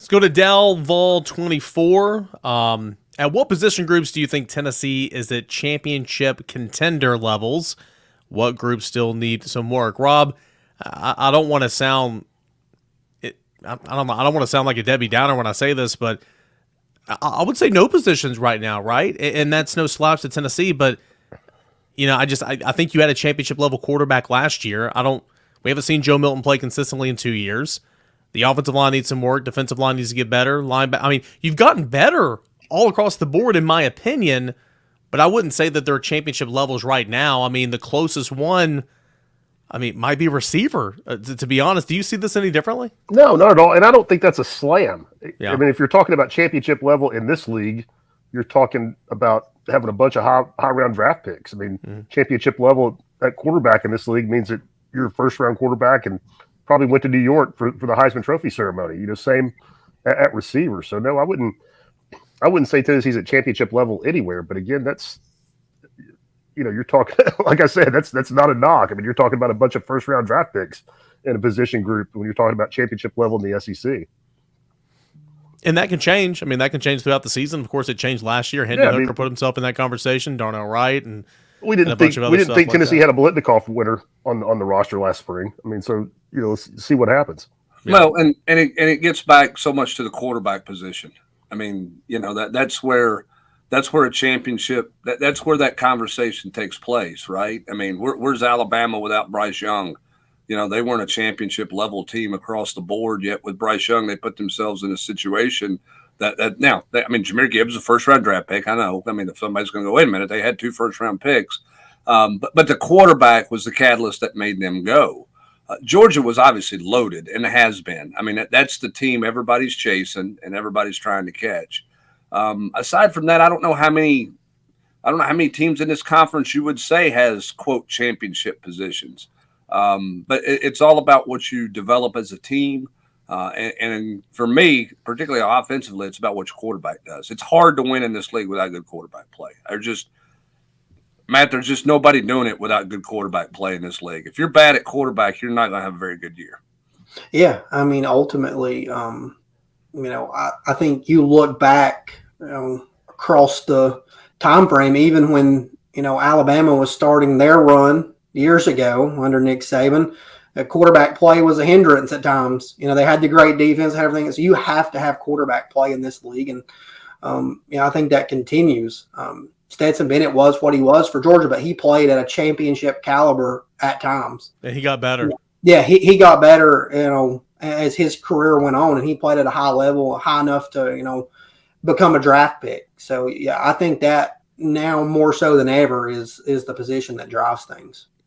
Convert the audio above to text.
go to Del Vol 24. At what position groups do you think Tennessee is at championship contender levels? What groups still need some work? Rob, I don't want to sound I don't want to sound like a Debbie Downer when I say this, but I would say no positions right now, right? And that's no slouch to Tennessee, but I think you had a championship level quarterback last year. We haven't seen Joe Milton play consistently in 2 years. The offensive line needs some work. Defensive line needs to get better. You've gotten better all across the board, in my opinion, but I wouldn't say that they're championship levels right now. I mean, the closest one, might be receiver. To be honest, do you see this any differently? No, not at all. And I don't think that's a slam. Yeah. I mean, if you're talking about championship level in this league, you're talking about having a bunch of high round draft picks. I mean, championship level at quarterback in this league means that you're a first round quarterback and probably went to New York for the Heisman Trophy ceremony. Same at receiver. So no, I wouldn't say Tennessee's at championship level anywhere. But again, that's you're talking, like I said, that's not a knock. I mean, you're talking about a bunch of first round draft picks in a position group when you're talking about championship level in the SEC. And that can change. I mean, that can change throughout the season. Of course, it changed last year. Hendon Hooker put himself in that conversation. Darnell Wright and we didn't think Tennessee had a Biletnikoff winner on the roster last spring. I mean, so let's see what happens. Yeah. Well, and it gets back so much to the quarterback position. I mean, that's where a championship that's where that conversation takes place, right? I mean, where's Alabama without Bryce Young? They weren't a championship level team across the board yet. With Bryce Young, they put themselves in a situation Jahmyr Gibbs, a first round draft pick. I know. I mean, if somebody's going to go, wait a minute, they had 2 first round picks, but the quarterback was the catalyst that made them go. Georgia was obviously loaded and has been. I mean, that's the team everybody's chasing and everybody's trying to catch. Aside from that, I don't know how many teams in this conference you would say has quote championship positions. But it's all about what you develop as a team. And for me, particularly offensively, it's about what your quarterback does. It's hard to win in this league without good quarterback play. There's just nobody doing it without good quarterback play in this league. If you're bad at quarterback, you're not going to have a very good year. Yeah. I mean, ultimately, I think you look back, across the time frame, even when, Alabama was starting their run years ago under Nick Saban, quarterback play was a hindrance at times. They had the great defense and everything. So you have to have quarterback play in this league. And, I think that continues. Stetson Bennett was what he was for Georgia, but he played at a championship caliber at times. And he got better. Yeah, he got better, as his career went on, and he played at a high level, high enough to, become a draft pick. So, yeah, I think that now more so than ever is the position that drives things.